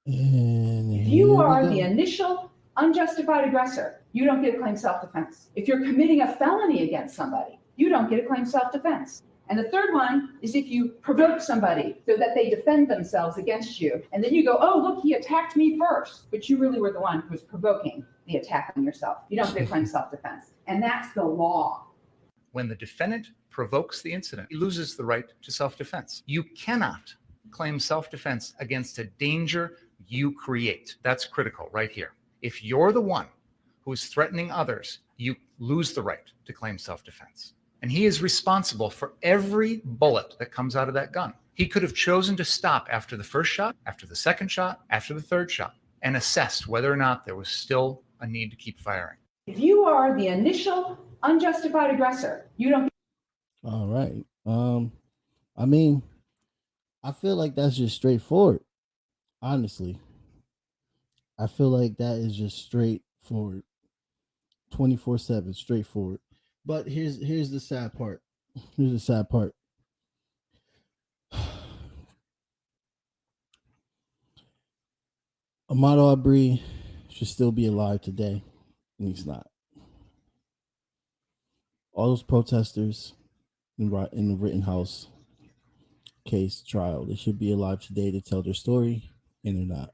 And If you here we are the go. initial unjustified aggressor, you don't get a claim self-defense. If you're committing a felony against somebody, you don't get a claim self-defense. And the third one is if you provoke somebody so that they defend themselves against you, and then you go, oh, look, he attacked me first, but you really were the one who was provoking the attack on yourself. You don't get a claim self-defense. And that's the law. When the defendant provokes the incident, he loses the right to self-defense. You cannot claim self-defense against a danger you create. That's critical right here. If you're the one who is threatening others, you lose the right to claim self-defense. And he is responsible for every bullet that comes out of that gun. He could have chosen to stop after the first shot, after the second shot, after the third shot, and assessed whether or not there was still a need to keep firing. If you are the initial unjustified aggressor, you don't. All right. I mean, I feel like that's just straightforward. Honestly, I feel like that is just straightforward, 24/7, straightforward. But here's the sad part. Here's the sad part. Ahmaud Arbery should still be alive today, and he's not. All those protesters in the Rittenhouse case trial, they should be alive today to tell their story, and they're not.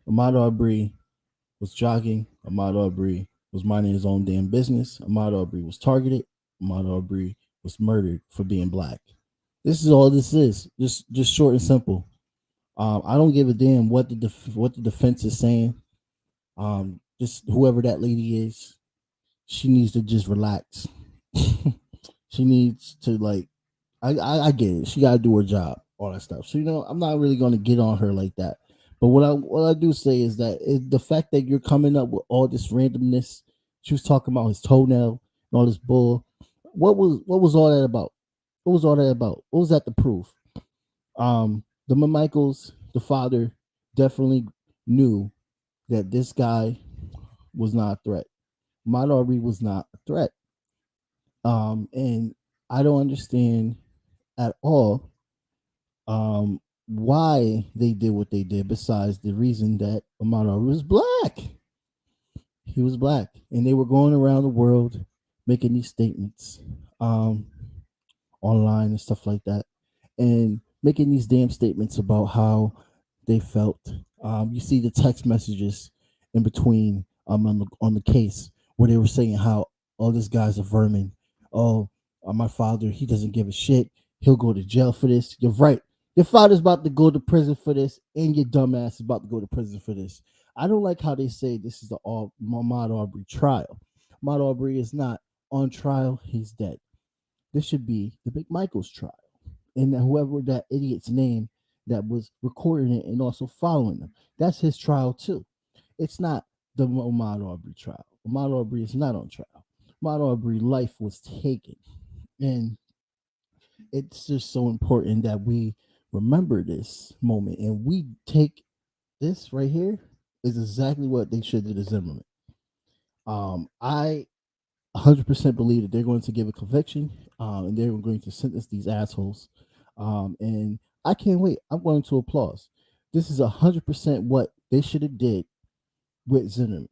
Ahmaud Arbery was jogging. Ahmaud Arbery was minding his own damn business. Ahmaud Arbery was targeted. Ahmaud Arbery was murdered for being black. This is all this is. Just short and simple. I don't give a damn what the defense is saying. Just whoever that lady is, she needs to just relax. She needs to like, I get it. She got to do her job, all that stuff. So I'm not really going to get on her like that. But what I do say is that the fact that you're coming up with all this randomness, she was talking about his toenail and all this bull. What was all that about? What was all that about? What was that to prove? The Michaels, the father, definitely knew that this guy was not a threat. Ahmaud Arbery was not a threat. And I don't understand at all why they did what they did, besides the reason that Ahmaud Arbery was black. He was black, and they were going around the world making these statements online and stuff like that, and making these damn statements about how they felt. You see the text messages in between on the case where they were saying how, oh, this guy's a vermin. Oh, my father, he doesn't give a shit. He'll go to jail for this. You're right. Your father's about to go to prison for this, and your dumbass is about to go to prison for this. I don't like how they say this is the Ahmaud Arbery trial. Ahmaud Arbery is not on trial. He's dead. This should be the Big Michael's trial. And whoever that idiot's name that was recording it and also following them, that's his trial too. It's not the Ahmaud Arbery trial. Ahmaud Arbery is not on trial. Ahmaud Arbery's life was taken. And it's just so important that we remember this moment and we take this right here is exactly what they should do to Zimmerman. I 100% believe that they're going to give a conviction, and they're going to sentence these assholes. And I can't wait. I'm going to applaud. This is 100% what they should have did with Zimmerman.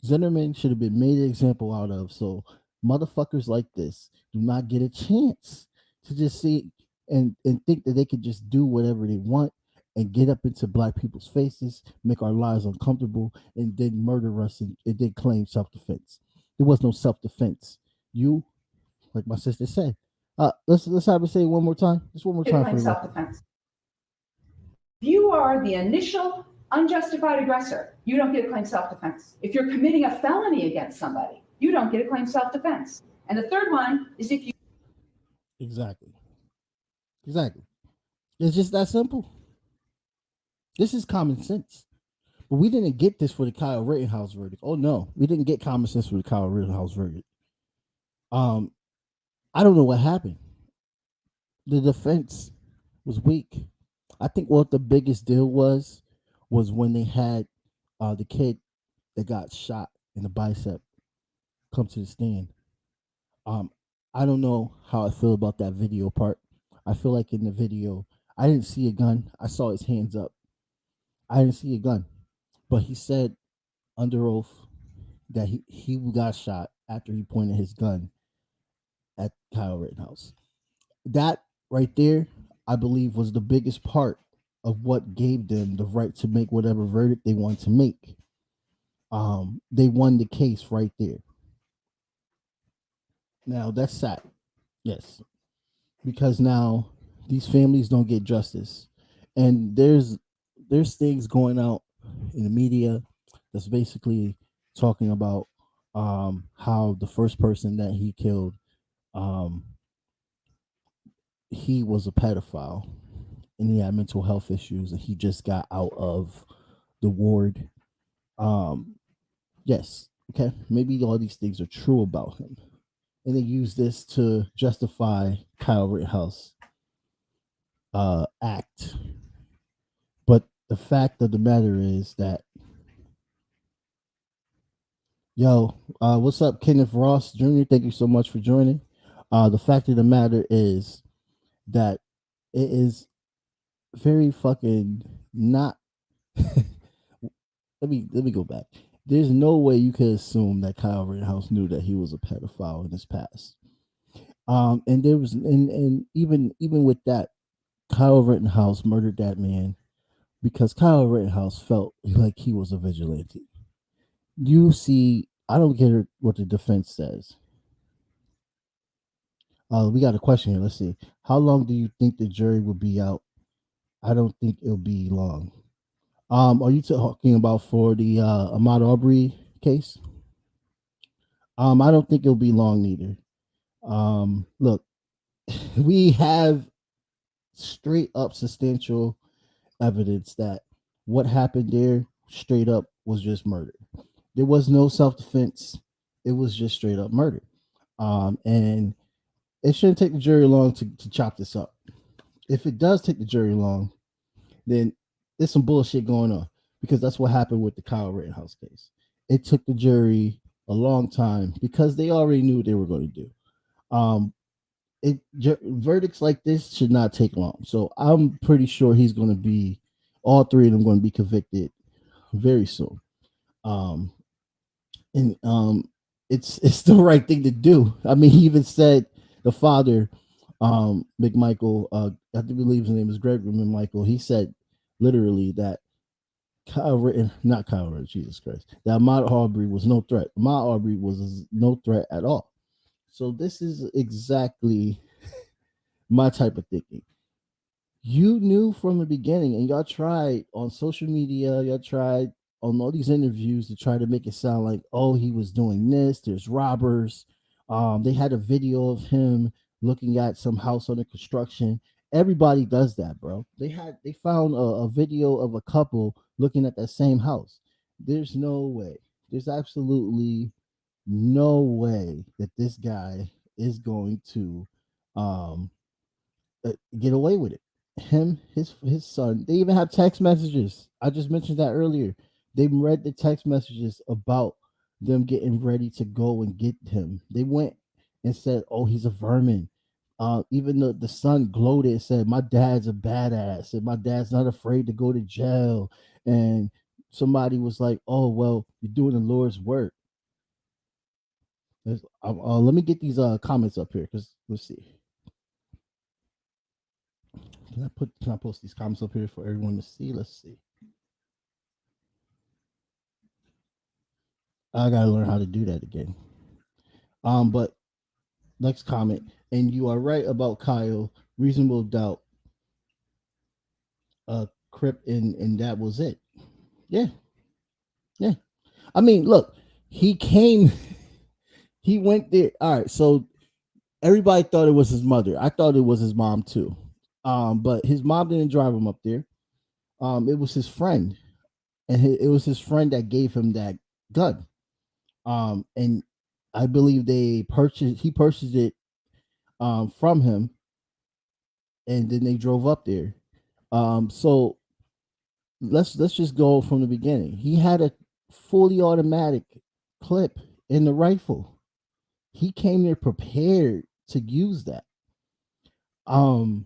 Zimmerman should have been made an example out of. So motherfuckers like this do not get a chance to just see and think that they could just do whatever they want and get up into black people's faces, make our lives uncomfortable, and then murder us and then claim self-defense. There was no self-defense. You, like my sister said, let's have her say it one more time. Just one more time for the record. Self-defense. If you are the initial unjustified aggressor, you don't get a claim self-defense. If you're committing a felony against somebody, you don't get a claim self-defense. And the third one is if you. Exactly. It's just that simple. This is common sense. But we didn't get this for the Kyle Rittenhouse verdict. Oh no, we didn't get common sense for the Kyle Rittenhouse verdict. I don't know what happened. The defense was weak. I think what the biggest deal was when they had the kid that got shot in the bicep come to the stand. Um, I don't know how I feel about that video part. I feel like in the video, I didn't see a gun. I saw his hands up. I didn't see a gun, but he said under oath that he got shot after he pointed his gun at Kyle Rittenhouse. That right there, I believe, was the biggest part of what gave them the right to make whatever verdict they want to make. They won the case right there. Now that's sad, yes, because now these families don't get justice, and there's things going out in the media that's basically talking about how the first person that he killed, um, he was a pedophile and he had mental health issues and he just got out of the ward. Um, yes, okay, maybe all these things are true about him, and they use this to justify Kyle Rittenhouse act. But the fact of the matter is that, yo, what's up, Kenneth Ross Jr.? Thank you so much for joining. The fact of the matter is that it is very fucking not. Let me go back. There's no way you could assume that Kyle Rittenhouse knew that he was a pedophile in his past. And there was, and even with that, Kyle Rittenhouse murdered that man because Kyle Rittenhouse felt like he was a vigilante. You see, I don't care what the defense says. We got a question here. Let's see. How long do you think the jury will be out? I don't think it'll be long. Are you talking about for the Ahmaud Arbery case? I don't think it'll be long neither. Look, we have straight up substantial evidence that what happened there straight up was just murder. There was no self defense. It was just straight up murder. And it shouldn't take the jury long to chop this up. If it does take the jury long, then there's some bullshit going on because that's what happened with the Kyle Rittenhouse case. It took the jury a long time because they already knew what they were going to do. Um, verdicts like this should not take long. So I'm pretty sure he's going to be, all three of them going to be convicted very soon. Um, and it's the right thing to do. I mean, he even said the father, McMichael, I believe his name is Gregory McMichael. He said literally that not Kyle Rittenhouse, Jesus Christ, that Ahmaud Arbery was no threat. Ahmaud Arbery was no threat at all. So this is exactly my type of thinking. You knew from the beginning, and y'all tried on social media, y'all tried on all these interviews to try to make it sound like, oh, he was doing this. There's robbers. They had a video of him looking at some house under construction. Everybody does that, bro. They found a video of a couple looking at that same house. There's no way. There's absolutely no way that this guy is going to um, get away with it. Him, his son. They even have text messages. I just mentioned that earlier. They read the text messages about them getting ready to go and get him. They went and said, "Oh, he's a vermin." Even the son gloated and said, "My dad's a badass, and my dad's not afraid to go to jail." And somebody was like, "Oh, well, you're doing the Lord's work." Let me get these comments up here because let's see. Can I post these comments up here for everyone to see? Let's see. I gotta learn how to do that again. But next comment, and you are right about Kyle. Reasonable doubt. Crip, and that was it. Yeah, yeah. I mean, look, he came. He went there. All right, so everybody thought it was his mother. I thought it was his mom too. But his mom didn't drive him up there. It was his friend, and it was his friend that gave him that gun. And I believe he purchased it from him, and then they drove up there. So let's just go from the beginning. He had a fully automatic clip in the rifle. He came there prepared to use that. Um,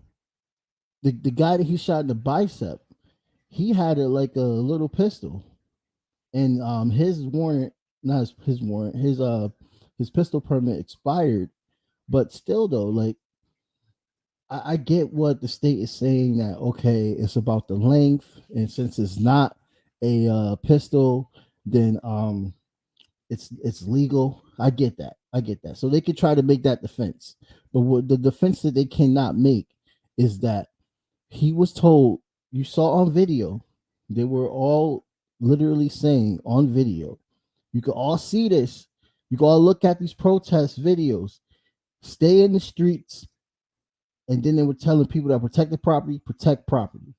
the guy that he shot in the bicep, he had like a little pistol, and his warrant, not his warrant, his pistol permit expired. But still, though, like I get what the state is saying, that okay, it's about the length, and since it's not a pistol, then it's legal. I get that. I get that. So they could try to make that defense, but what the defense that they cannot make is that he was told. You saw on video, they were all literally saying on video. You can all see this. You can all look at these protest videos. Stay in the streets, and then they were telling people that protect the property, protect property.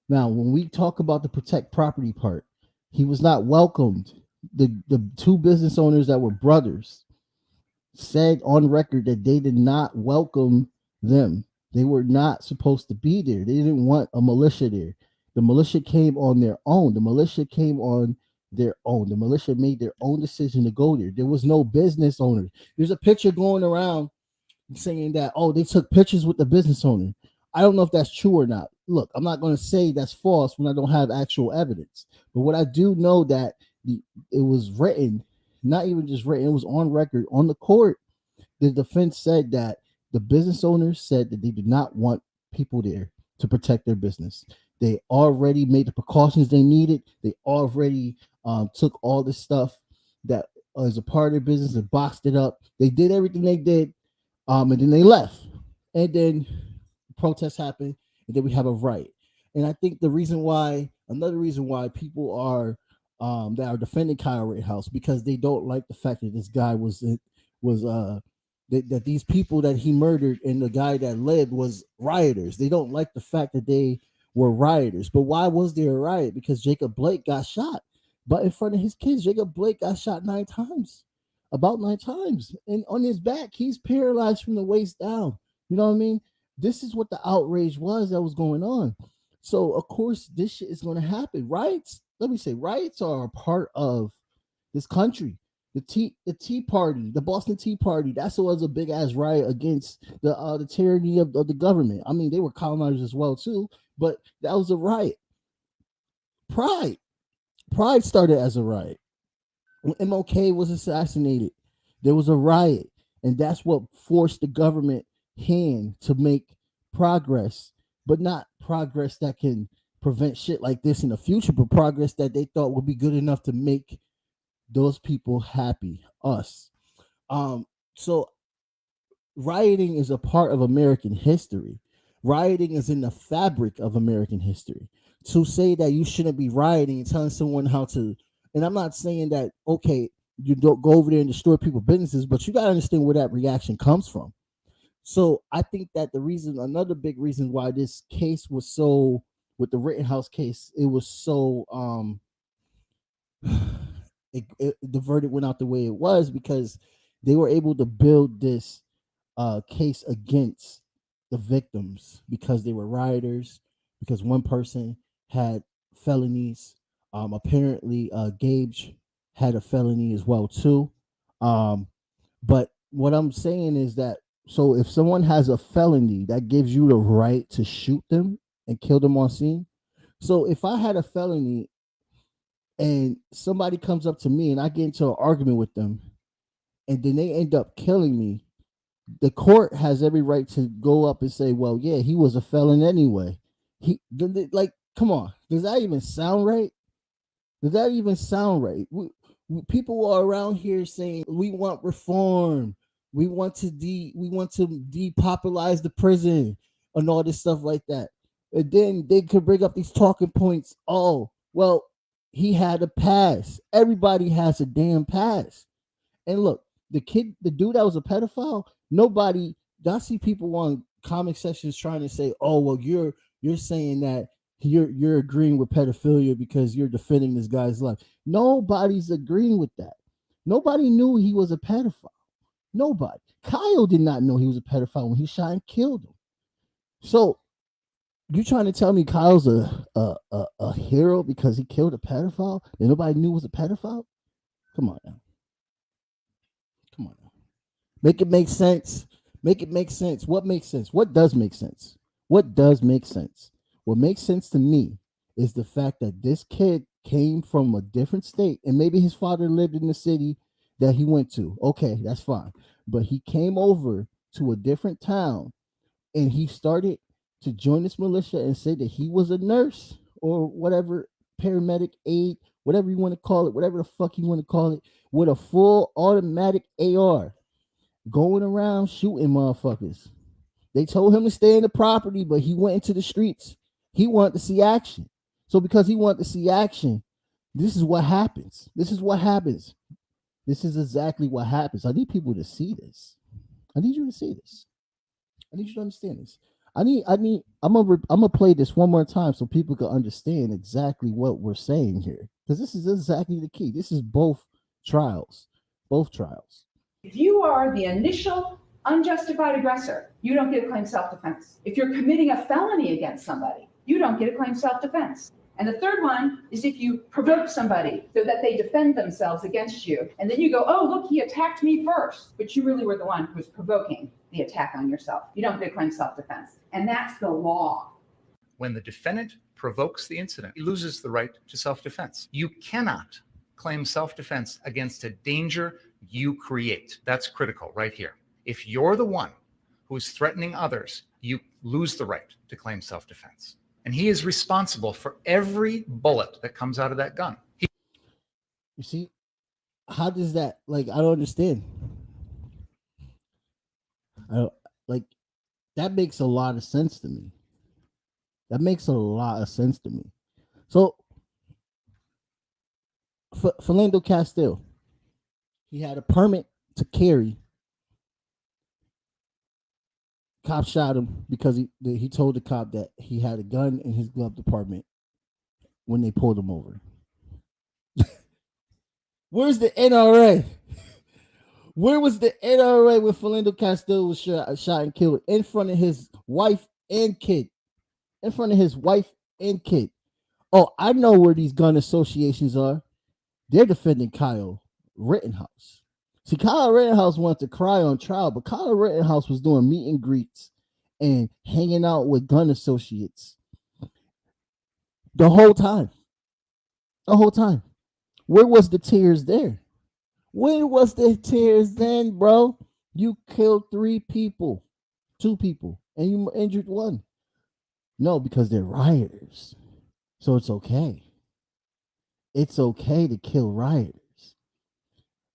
Now, when we talk about the protect property part, he was not welcomed. The two business owners that were brothers said on record that they did not welcome them. They were not supposed to be there. They didn't want a militia there. The militia came on their own. The militia came on their own. The militia made their own decision to go there. There was no business owners. There's a picture going around saying that, oh, they took pictures with the business owner. I don't know if that's true or not. Look, I'm not going to say that's false when I don't have actual evidence. But what I do know that it was written, not even just written, it was on record on the court. The defense said that the business owners said that they did not want people there to protect their business. They already made the precautions they needed. They already took all the stuff that is a part of their business and boxed it up. They did everything they did, and then they left. And then protests happened, and then we have a riot. And I think another reason why people are that are defending Kyle Rittenhouse, because they don't like the fact that this guy was that these people that he murdered and the guy that led was rioters. They don't like the fact that they were rioters. But why was there a riot? Because Jacob Blake got shot, but in front of his kids. Jacob Blake got shot 9 times, about 9 times, and on his back, he's paralyzed from the waist down. You know what I mean? This is what the outrage was that was going on. So of course this shit is going to happen. Riots, let me say, riots are a part of this country. The Tea Party, the Boston Tea Party, that's what was a big ass riot against the tyranny of the government. I mean, they were colonizers as well too, but that was a riot. Pride started as a riot. When MLK was assassinated, there was a riot, and that's what forced the government hand to make progress, but not progress that can prevent shit like this in the future, but progress that they thought would be good enough to make those people happy, us. So rioting is a part of American history. Rioting is in the fabric of American history. To say that you shouldn't be rioting and telling someone how to, and I'm not saying that, okay, you don't go over there and destroy people's businesses, but you got to understand where that reaction comes from. So I think that another big reason why this case was so, with the Rittenhouse case, it was so, the verdict went out the way it was because they were able to build this case against the victims because they were rioters, because one person had felonies. Apparently, Gage had a felony as well too. But what I'm saying is that, so if someone has a felony, that gives you the right to shoot them and kill them on scene. So if I had a felony and somebody comes up to me and I get into an argument with them and then they end up killing me, the court has every right to go up and say, well, yeah, he was a felon anyway. Like, come on, does that even sound right? Does that even sound right? People are around here saying we want reform, we want to depopularize the prison and all this stuff like that. And then they could bring up these talking points. Oh, well, he had a pass. Everybody has a damn pass. And look, the dude that was a pedophile, nobody, I see people on comic sections trying to say, oh, well, you're saying that you're agreeing with pedophilia because you're defending this guy's life. Nobody's agreeing with that. Nobody knew he was a pedophile. Nobody. Kyle did not know he was a pedophile when he shot and killed him. So you trying to tell me Kyle's a hero because he killed a pedophile that nobody knew was a pedophile? Come on now. Come on now. Make it make sense. Make it make sense. What makes sense? What does make sense? What does make sense? What makes sense to me is the fact that this kid came from a different state, and maybe his father lived in the city that he went to. Okay, that's fine. But he came over to a different town and he started to join this militia and say that he was a nurse or whatever, paramedic aide, whatever you want to call it, whatever the fuck you want to call it, with a full automatic AR going around shooting motherfuckers. They told him to stay in the property, but he went into the streets. He wanted to see action. So because he wanted to see action, this is what happens. This is what happens. This is exactly what happens. I need people to see this. I need you to see this. I need you to understand this. I'm gonna play this one more time so people can understand exactly what we're saying here. Because this is exactly the key. This is both trials. Both trials. If you are the initial unjustified aggressor, you don't get a claim self-defense. If you're committing a felony against somebody, you don't get a claim self-defense. And the third one is if you provoke somebody so that they defend themselves against you, and then you go, oh, look, he attacked me first, but you really were the one who was provoking the attack on yourself. You don't get a claim self-defense. And that's the law. When the defendant provokes the incident, he loses the right to self-defense. You cannot claim self-defense against a danger you create. That's critical right here. If you're the one who is threatening others, you lose the right to claim self-defense. And he is responsible for every bullet that comes out of that gun. You see, how does that, like, I don't understand. I don't, like, that makes a lot of sense to me. That makes a lot of sense to me. So, Philando Castile, he had a permit to carry. Cop shot him because he told the cop that he had a gun in his glove compartment when they pulled him over. Where's the NRA? Where was the NRA when Philando Castile was shot and killed in front of his wife and kid? In front of his wife and kid. Oh, I know where these gun associations are. They're defending Kyle Rittenhouse. See, Kyle Rittenhouse wanted to cry on trial, but Kyle Rittenhouse was doing meet and greets and hanging out with gun associates the whole time. The whole time. Where was the tears there? Where was the tears then, bro? You killed 3 people, 2 people, and you injured 1. No, because they're rioters. So it's okay. It's okay to kill rioters.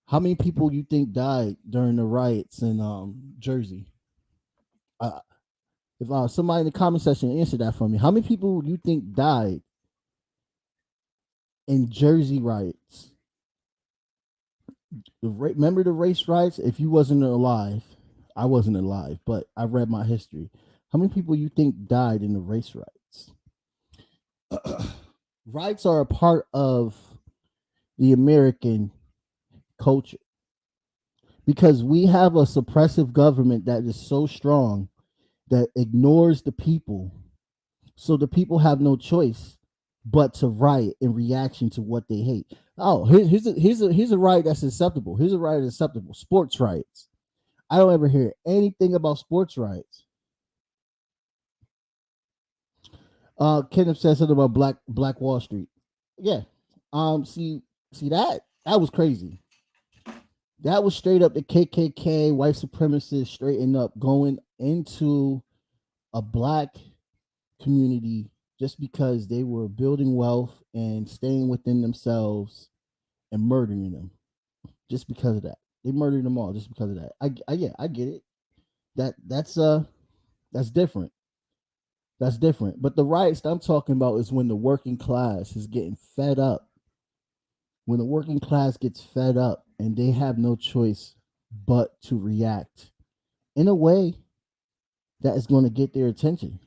How many people you think died during the riots in Jersey? If somebody in the comment section answer that for me, how many people you think died in Jersey riots? Remember the race riots? If you wasn't alive, I wasn't alive, but I read my history. How many people you think died in the race riots? Riots are a part of the American culture because we have a suppressive government that is so strong that ignores the people, so the people have no choice but to riot in reaction to what they hate. Oh, here's a riot that's acceptable. Here's a riot that's acceptable. Sports riots. I don't ever hear anything about sports riots. Kenneth said something about Black Wall Street. Yeah. See that was crazy. That was straight up the KKK, white supremacists, straighten up, going into a black community just because they were building wealth and staying within themselves and murdering them just because of that. They murdered them all just because of that. I get it. That's different. That's different. But the riots that I'm talking about is when the working class is getting fed up. When the working class gets fed up and they have no choice but to react in a way that is going to get their attention.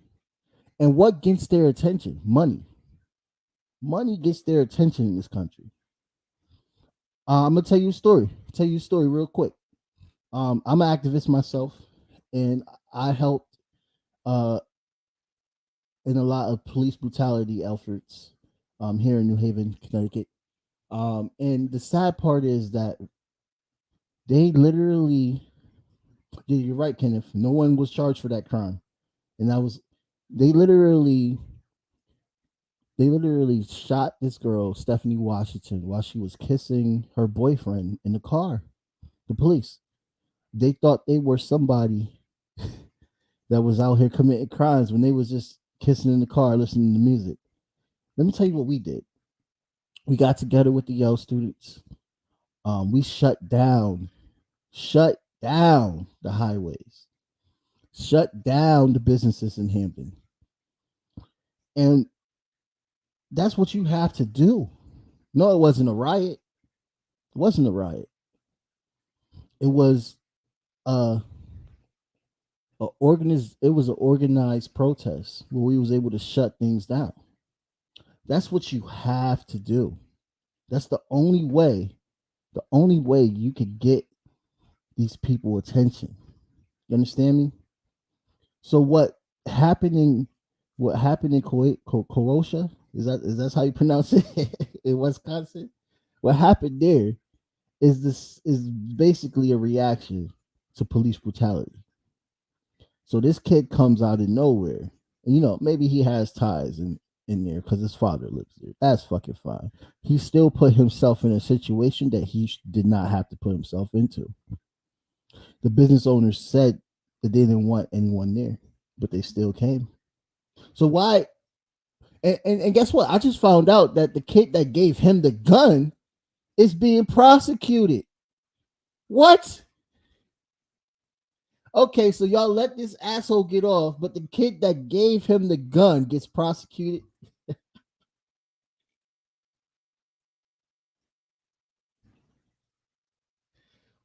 And what gets their attention? Money. Money gets their attention in this country. I'm gonna tell you a story. Real quick. I'm an activist myself, and I helped in a lot of police brutality efforts here in New Haven, Connecticut. And the sad part is that they literally, yeah, you're right, Kenneth. No one was charged for that crime, and they literally They literally shot this girl, Stephanie Washington, while she was kissing her boyfriend in the car. The police. They thought they were somebody that was out here committing crimes when they was just kissing in the car, listening to music. Let me tell you what we did. We got together with the Yale students. We shut down the highways, shut down the businesses in Hampton. And that's what you have to do. No, it wasn't a riot. It wasn't a riot. It was it was an organized protest where we was able to shut things down. That's what you have to do. That's the only way you could get these people attention. You understand me? So what happened in Corosha? Is that how you pronounce it in Wisconsin? What happened there is basically a reaction to police brutality. So this kid comes out of nowhere, and maybe he has ties in there because his father lives there. That's fucking fine. He still put himself in a situation that he did not have to put himself into. The business owners said that they didn't want anyone there, but they still came. So why? And guess what? I just found out that the kid that gave him the gun is being prosecuted. What? Okay, so y'all let this asshole get off, but the kid that gave him the gun gets prosecuted.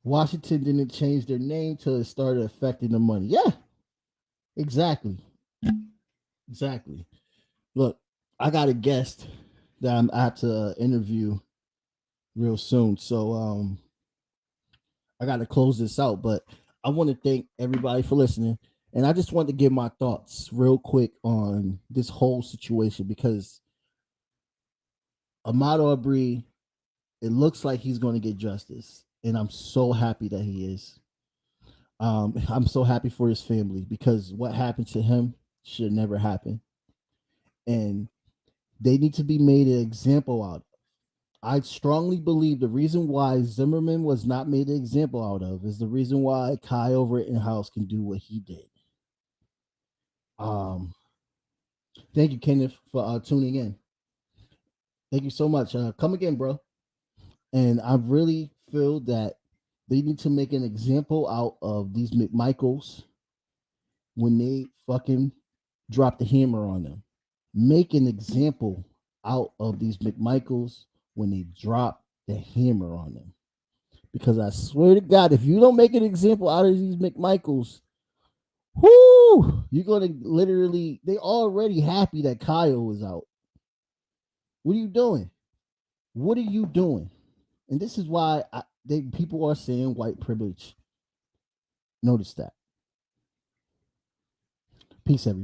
Washington didn't change their name till it started affecting the money. Yeah, exactly. Exactly. Look, I got a guest that I have to interview real soon. So I got to close this out, but I want to thank everybody for listening. And I just want to give my thoughts real quick on this whole situation because Ahmaud Arbery, it looks like he's going to get justice. And I'm so happy that he is. I'm so happy for his family because what happened to him should never happen. And they need to be made an example out of. I strongly believe the reason why Zimmerman was not made an example out of is the reason why Kyle Rittenhouse can do what he did. Thank you, Kenneth, for tuning in. Thank you so much. Come again, bro. And I really feel that they need to make an example out of these McMichaels when they fucking drop the hammer on them. Make an example out of these McMichaels when they drop the hammer on them. Because I swear to God, if you don't make an example out of these McMichaels, whoo, you're gonna literally. They already happy that Kyle is out. What are you doing? What are you doing? And this is why people are saying white privilege. Notice that. Peace, everybody.